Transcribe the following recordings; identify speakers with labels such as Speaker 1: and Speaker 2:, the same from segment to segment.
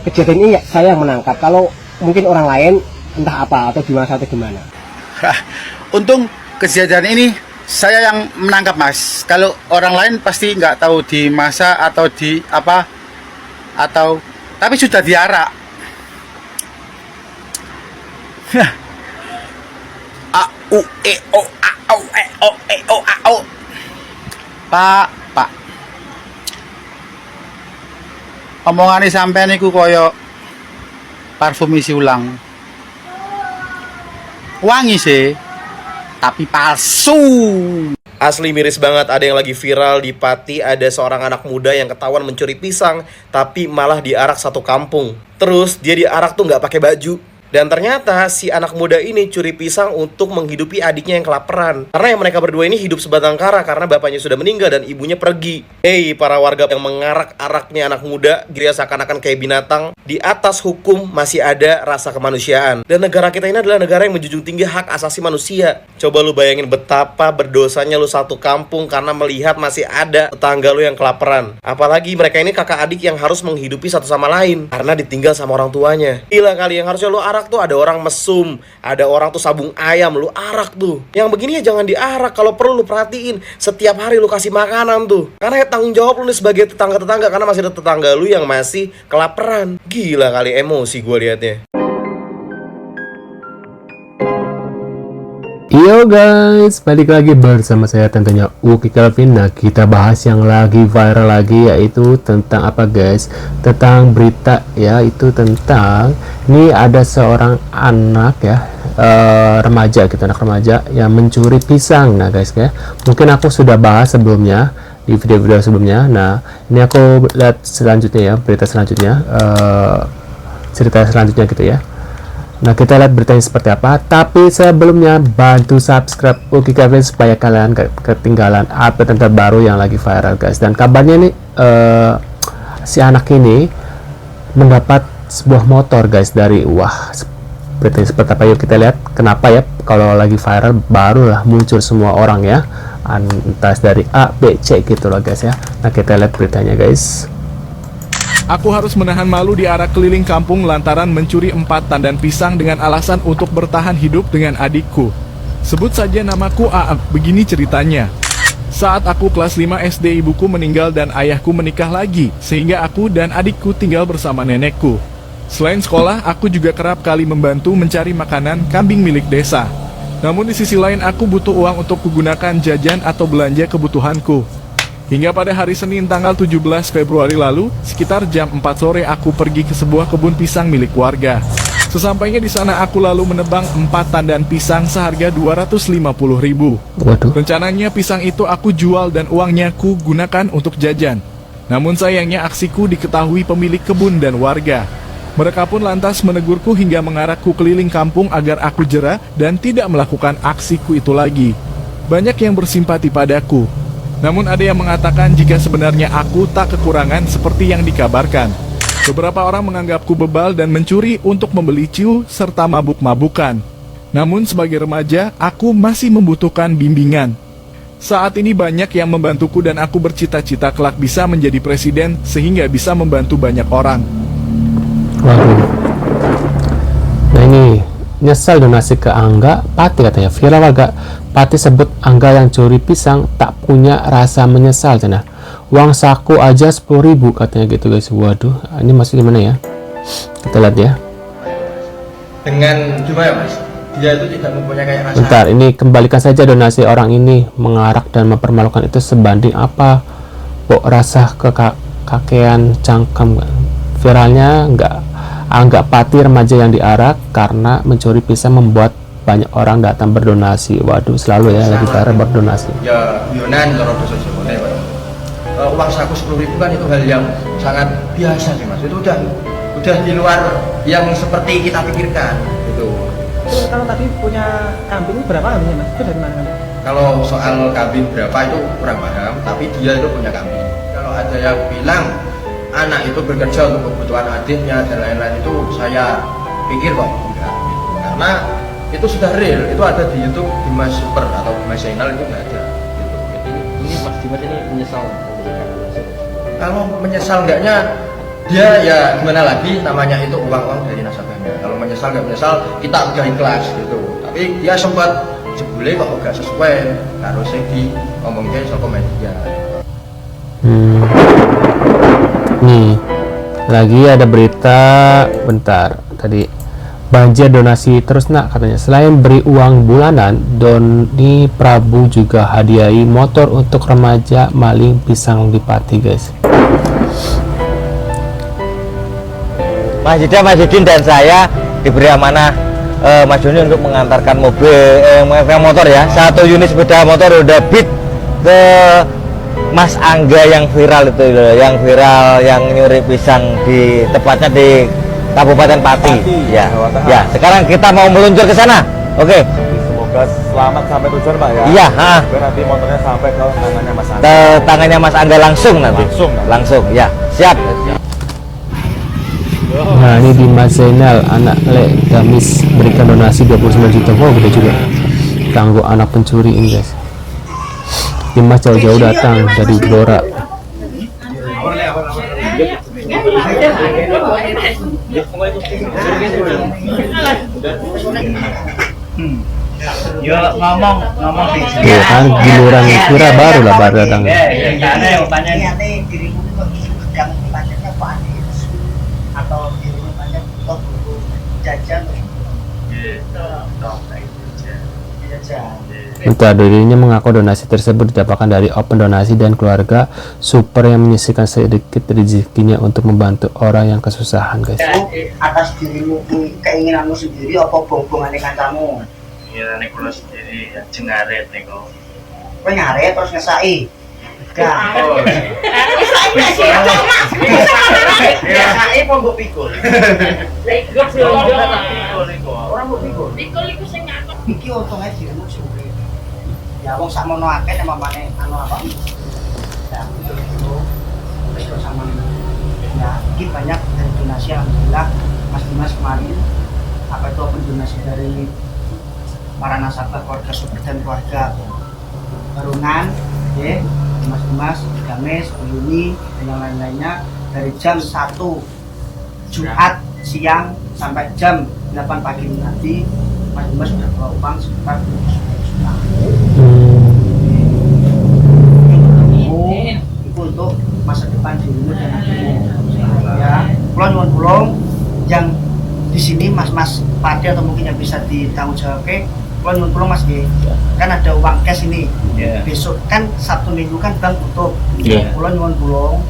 Speaker 1: kejadian ini saya yang menangkap. Kalau mungkin orang lain entah apa atau gimana atau gimana.
Speaker 2: Untung kejadian ini saya yang menangkap, Mas. Kalau orang lain pasti nggak tahu di masa atau di apa, atau tapi sudah diarak. A u e o a o e o e o a o. Pak. Omongane sampean niku koyo parfum isi ulang. Wangi sih, tapi palsu.
Speaker 3: Asli miris banget, ada yang lagi viral di Pati, ada seorang anak muda yang ketahuan mencuri pisang, tapi malah diarak satu kampung. Terus dia diarak tuh nggak pakai baju. Dan ternyata si anak muda ini curi pisang untuk menghidupi adiknya yang kelaparan. Karena yang mereka berdua ini hidup sebatang kara karena bapaknya sudah meninggal dan ibunya pergi. Hei para warga yang mengarak-araknya anak muda, gila seakan-akan kayak binatang. Di atas hukum masih ada rasa kemanusiaan. Dan negara kita ini adalah negara yang menjunjung tinggi hak asasi manusia. Coba lu bayangin betapa berdosanya lu satu kampung karena melihat masih ada tetangga lu yang kelaparan. Apalagi mereka ini kakak adik yang harus menghidupi satu sama lain karena ditinggal sama orang tuanya. Gila kali, yang harusnya lu arak tuh ada orang mesum, ada orang tuh sabung ayam, lu arak tuh. Yang begini ya jangan diarak, kalau perlu lu perhatiin setiap hari lu kasih makanan tuh. Karena ya tanggung jawab lu nih sebagai tetangga-tetangga, karena masih ada tetangga lu yang masih kelaparan. Gila kali, emosi gue liatnya.
Speaker 4: Yo guys, balik lagi bersama saya tentunya Uki Kelvin. Nah, kita bahas yang lagi viral lagi, yaitu tentang apa guys? Tentang berita, yaitu tentang ini ada seorang anak ya, remaja gitu, anak remaja yang mencuri pisang. Nah guys ya, mungkin aku sudah bahas sebelumnya di video-video sebelumnya. Nah, ini aku lihat selanjutnya ya, berita selanjutnya, cerita selanjutnya gitu ya. Nah, kita lihat beritanya seperti apa. Tapi sebelumnya bantu subscribe Uki Kelvin supaya kalian gak ketinggalan update terbaru yang lagi viral guys. Dan kabarnya nih si anak ini mendapat sebuah motor guys dari beritanya seperti apa, yuk kita lihat. Kenapa ya kalau lagi viral barulah muncul semua orang ya, entah dari A, B, C gitu loh guys ya. Nah, kita lihat beritanya guys.
Speaker 5: Aku harus menahan malu di arah keliling kampung lantaran mencuri 4 tandan pisang dengan alasan untuk bertahan hidup dengan adikku. Sebut saja namaku A. Begini ceritanya. Saat aku kelas 5 SD, ibuku meninggal dan ayahku menikah lagi, sehingga aku dan adikku tinggal bersama nenekku. Selain sekolah, aku juga kerap kali membantu mencari makanan kambing milik desa. Namun di sisi lain aku butuh uang untuk kugunakan jajan atau belanja kebutuhanku. Hingga pada hari Senin tanggal 17 Februari lalu, sekitar jam 4 sore aku pergi ke sebuah kebun pisang milik warga. Sesampainya di sana aku lalu menebang 4 tandan pisang seharga 250.000. Rencananya pisang itu aku jual dan uangnya ku gunakan untuk jajan. Namun sayangnya aksiku diketahui pemilik kebun dan warga. Mereka pun lantas menegurku hingga mengarakku keliling kampung agar aku jera dan tidak melakukan aksiku itu lagi. Banyak yang bersimpati padaku. Namun ada yang mengatakan jika sebenarnya aku tak kekurangan seperti yang dikabarkan. Beberapa orang menganggapku bebal dan mencuri untuk membeli ciu serta mabuk-mabukan. Namun sebagai remaja, aku masih membutuhkan bimbingan. Saat ini banyak yang membantuku dan aku bercita-cita kelak bisa menjadi presiden sehingga bisa membantu banyak orang.
Speaker 4: Waduh. Nah ini, nyesal donasi ke Angga Pati katanya. Viral warga Pati sebut Angga yang curi pisang tak punya rasa menyesal cina. Uang saku aja 10.000 katanya gitu guys. Waduh, ini masih gimana ya? Kita lihat ya.
Speaker 6: Dengan gimana mas? Dia itu tidak mempunyai kayak rasa.
Speaker 4: Bentar, ini kembalikan saja donasi orang ini mengarak dan mempermalukan itu sebanding apa? Kok rasa kakean cangkem. Viralnya Angga Pati remaja yang diarak karena mencuri pisang membuat banyak orang datang berdonasi. Waduh, selalu ya lagi viral berdonasi.
Speaker 6: Ya, Yunan kalau dosa semuanya. Uang saku 10.000 kan itu hal yang sangat biasa sih mas. Itu udah di luar yang seperti kita pikirkan. Gitu.
Speaker 1: Kalau tadi punya kambing berapa kambingnya mas? Itu dari mana?
Speaker 6: Kalau soal kambing berapa itu kurang paham, tapi dia itu punya kambing. Kalau ada yang bilang anak itu bekerja untuk kebutuhan adiknya dan lain-lain, itu saya pikir kok enggak gitu. Karena itu sudah real, itu ada di YouTube Dimas Super atau Dimas Channel, itu nggak ada gitu.
Speaker 7: Ini Mas Dimas ini menyesal.
Speaker 6: Kalau menyesal enggaknya, dia ya gimana lagi, namanya itu uang dari nasabahnya. Kalau menyesal nggak menyesal, kita udah ikhlas gitu. Tapi dia sempat jebule kok nggak sesuai harus di ngomongnya soal media.
Speaker 4: Nih lagi ada berita, bentar tadi, banjir donasi terus nak katanya. Selain beri uang bulanan, Doni Prabu juga hadiahi motor untuk remaja maling pisang di Pati guys.
Speaker 7: Mas Yudin dan saya diberi amanah Mas Doni untuk mengantarkan motor ya, 1 unit sepeda motor Honda Beat ke Mas Angga yang viral itu loh, yang nyuri pisang di tepatnya di Kabupaten Pati. Ya, ya. Sekarang kita mau meluncur ke sana. Oke.
Speaker 8: Semoga selamat sampai tujuan Pak ya.
Speaker 7: Iya.
Speaker 8: Nanti motornya sampai ke tangannya Mas Angga.
Speaker 7: Ke tangannya Mas Angga langsung nanti. Langsung. Ya, siap.
Speaker 4: Nah ini Dimas Zainal, anak Le Gamis, berikan donasi 29 juta. Wow gede juga. Tangguh anak pencuri ini guys. Dimas jauh-jauh datang dari Blora.
Speaker 9: Yo ngomong
Speaker 4: Ya kan giliran kira baru datang.
Speaker 9: Atau dirimu banyak toh jajan
Speaker 4: Entah dirinya mengaku donasi tersebut didapatkan dari open donasi dan keluarga super yang menyisihkan sedikit rezekinya untuk membantu orang yang kesusahan guys.
Speaker 9: atas dirimu keinginanmu sendiri apa bong-bongan kancamu?
Speaker 10: Ya nek kula sendiri ya jengaret niku.
Speaker 9: Kowe ngaret terus ngesaki. Gak. Ngesaki apa mbok pikul? Ora mbok pikul. Pikul iku sing ngakon. Iki untunge dirimu sendiri. Ya wong sakmono akeh nek mamane anu apa. Ya itu wis sama. Ya, ini banyak dari donasi alhamdulillah Mas Dimas kemarin apa itu donasi dari para nasabah keluarga super dan keluarga Barungan ya, Mas Dimas, Games, Yuni dan yang lain-lainnya dari jam 1 Jumat siang sampai jam 8 pagi nanti Mas Dimas sudah bawa uang sekitar 2 juta. Itu untuk masa depan dirimu dan adikmu. Ya, pulang yang di sini mas-mas Pati atau mungkin yang bisa ditanggung jawab pulang mas G. Kan ada uang cash ini. Besok kan Sabtu Minggu kan bank tutup. Pulang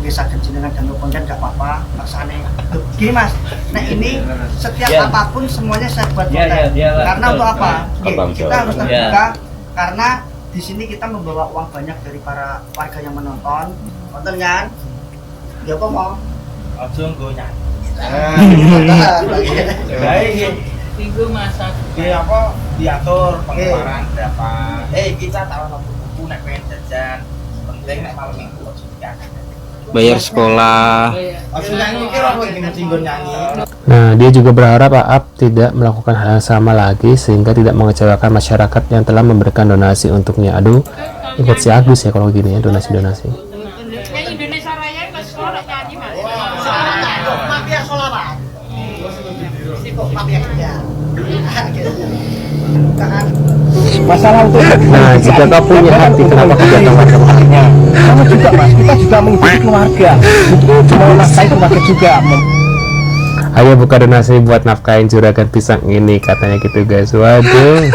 Speaker 9: bisa kejenengan dan konten gak apa-apa maksane. Gini mas, nah ini setiap apapun semuanya saya buat konten. Karena untuk apa? Kita harus terbuka karena di sini kita membawa uang banyak dari para warga yang menonton kan? Ya apa mau?
Speaker 10: Langsung go nyanyi.
Speaker 9: Minggu masak.
Speaker 10: Apa diatur pengeluaran berapa? Kita tahu buku nek pengen jajan. Penting nek malam minggu ojo diatur.
Speaker 7: Bayar sekolah.
Speaker 10: Ojo nyanyi kira apa iki mesti nggon nyanyi.
Speaker 4: Nah, dia juga berharap Aap tidak melakukan hal yang sama lagi sehingga tidak mengecewakan masyarakat yang telah memberikan donasi untuknya. Aduh, ingat si Agus ya kalau gini ya, donasi-donasi.
Speaker 9: Indonesia Raya ke sekolah nyanyi mas.
Speaker 10: Mafia solaran.
Speaker 9: Kok mafia kerja.
Speaker 1: Masalah untuk
Speaker 4: Nah, jika kau punya hati, kenapa kau datang pada keluarga?
Speaker 1: sama juga mas, kita juga mengikuti keluarga, mau nafkahin keluarga juga.
Speaker 4: Ayo buka donasi buat nafkahin juragan pisang ini, katanya gitu guys. Waduh.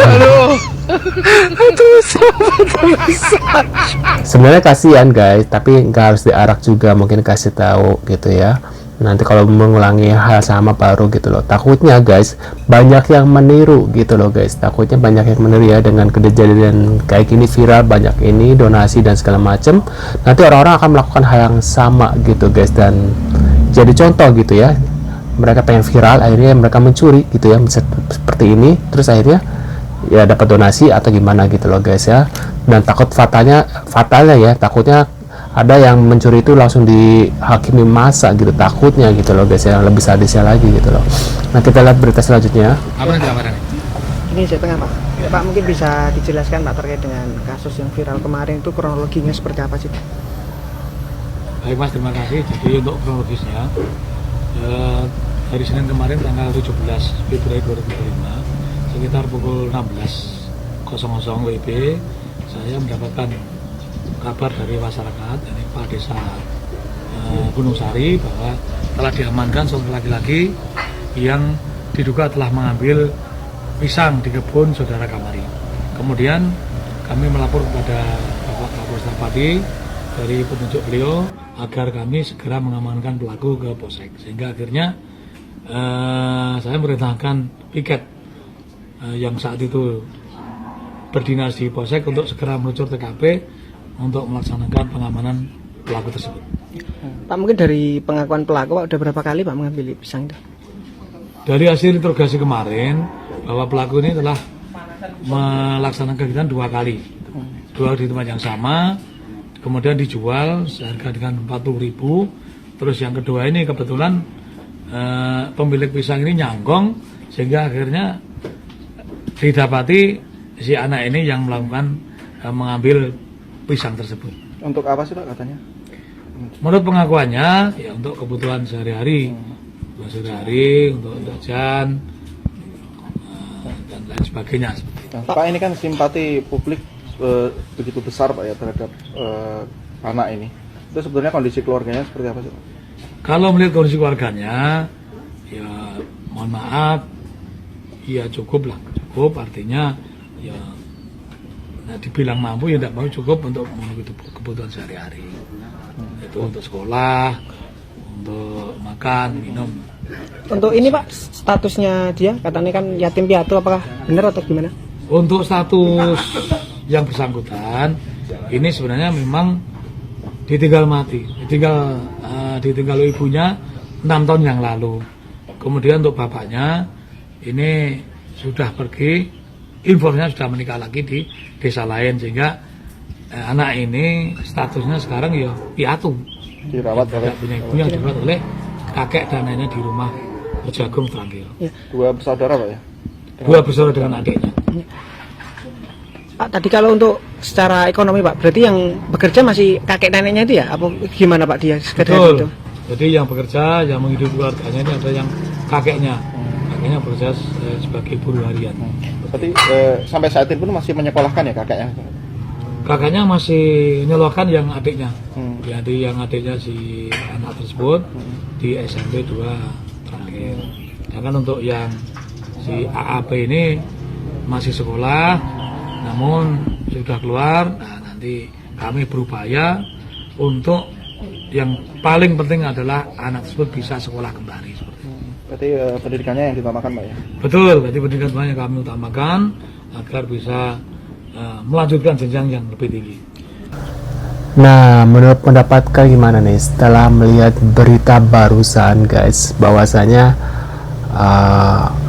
Speaker 4: Sebenarnya kasihan guys, tapi nggak harus diarak juga, mungkin kasih tahu gitu ya. Nanti kalau mengulangi hal sama baru gitu loh. Takutnya guys banyak yang meniru gitu loh guys. Takutnya banyak yang meniru ya dengan kejadian kayak gini viral, banyak ini donasi dan segala macem. Nanti orang-orang akan melakukan hal yang sama gitu guys, dan jadi contoh gitu ya. Mereka pengen viral, akhirnya mereka mencuri gitu ya, seperti ini, terus akhirnya ya dapat donasi atau gimana gitu loh guys ya. Dan takut fatalnya ya, takutnya ada yang mencuri itu langsung dihakimi masa gitu, takutnya gitu loh guys ya, yang lebih sadisnya lagi gitu loh. Nah kita lihat berita selanjutnya.
Speaker 10: Apa gambaran?
Speaker 11: Ini saya tengah Pak. Pak mungkin bisa dijelaskan Pak terkait dengan kasus yang viral kemarin itu kronologinya seperti apa sih Pak?
Speaker 12: Baik Mas, terima kasih. Jadi untuk kronologisnya hari Senin kemarin tanggal 17 Februari 2025 sekitar pukul 16.00 WIB saya mendapatkan kabar dari masyarakat dari Pak Desa Gunung Sari bahwa telah diamankan seorang laki-laki yang diduga telah mengambil pisang di kebun saudara Kamari. Kemudian kami melapor kepada Bapak Kapolres Pati dari petunjuk beliau agar kami segera mengamankan pelaku ke Polsek, sehingga akhirnya saya merintahkan piket yang saat itu berdinas di Polsek untuk segera meluncur TKP untuk melaksanakan pengamanan pelaku tersebut.
Speaker 11: Pak, mungkin dari pengakuan pelaku, Pak, udah berapa kali Pak mengambil pisang itu? Dari
Speaker 12: hasil interogasi kemarin, bahwa pelaku ini telah melaksanakan kegiatan 2 kali. 2 di tempat yang sama, kemudian dijual seharga dengan 40.000. Terus yang kedua ini kebetulan pemilik pisang ini nyanggong, sehingga akhirnya didapati si anak ini yang melakukan mengambil pisang tersebut.
Speaker 13: Untuk apa sih Pak katanya?
Speaker 12: Menurut pengakuannya ya untuk kebutuhan sehari-hari, untuk jajan dan lain sebagainya.
Speaker 13: Pak, ini kan simpati publik begitu besar Pak ya terhadap anak ini. Itu sebenarnya kondisi keluarganya seperti apa sih Pak?
Speaker 12: Kalau melihat kondisi keluarganya, ya mohon maaf, ya cukup artinya ya dibilang mampu ya tidak mau cukup untuk memenuhi kebutuhan sehari-hari. Itu untuk sekolah, untuk makan, minum.
Speaker 11: Untuk ini Pak, statusnya dia katanya kan yatim piatu, apakah benar atau gimana?
Speaker 12: Untuk status yang bersangkutan ini sebenarnya memang ditinggal mati, ditinggal ibunya 6 tahun yang lalu. Kemudian untuk bapaknya ini sudah pergi, infonya sudah menikah lagi di desa lain, sehingga anak ini statusnya sekarang ya piatu,
Speaker 13: dirawat oleh
Speaker 12: punya ibunya, dirawat oleh kakek dan neneknya di rumah Berjagung Trangkil.
Speaker 11: Ya.
Speaker 13: 2 bersaudara Pak ya?
Speaker 12: 2 bersaudara dengan adiknya.
Speaker 11: Pak, tadi kalau untuk secara ekonomi Pak, berarti yang bekerja masih kakek neneknya itu ya? Apa gimana Pak dia?
Speaker 12: Betul. Itu? Jadi yang bekerja, yang menghidupi keluarganya ini ada yang kakeknya. Kakeknya bekerja sebagai buruh harian.
Speaker 13: Berarti sampai saat ini pun masih menyekolahkan ya kakeknya?
Speaker 12: Kakaknya masih menyekolahkan yang adiknya. Jadi yang adiknya si anak tersebut di SMP 2 terakhir. Sedangkan untuk yang si AAP ini masih sekolah, namun sudah keluar. Nah, nanti kami berupaya untuk yang paling penting adalah anak tersebut bisa sekolah kembali.
Speaker 13: Berarti pendidikannya yang diutamakan Pak ya?
Speaker 12: Betul, berarti pendidikan yang kami utamakan agar bisa melanjutkan jenjang yang lebih tinggi.
Speaker 4: Nah, menurut pendapat kalian gimana nih setelah melihat berita barusan guys, bahwasanya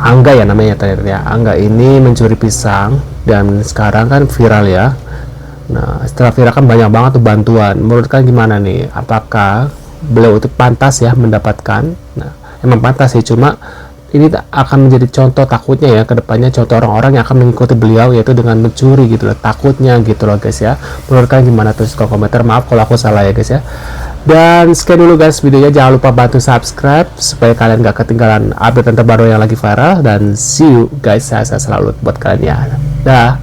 Speaker 4: Angga ya namanya ternyata ya, Angga ini mencuri pisang dan sekarang kan viral ya. Nah, setelah viral kan banyak banget tuh bantuan. Menurut kalian gimana nih? Apakah beliau itu pantas ya mendapatkan? Nah, emang pantas sih, cuma ini akan menjadi contoh takutnya ya kedepannya, contoh orang-orang yang akan mengikuti beliau yaitu dengan mencuri gitu loh, takutnya gitu loh guys ya. Menurut kalian gimana? Tulis di komentar, maaf kalau aku salah ya guys ya. Dan sekian dulu guys videonya, jangan lupa bantu subscribe supaya kalian gak ketinggalan update terbaru yang lagi viral, dan see you guys, saya selalu buat kalian ya. Dah.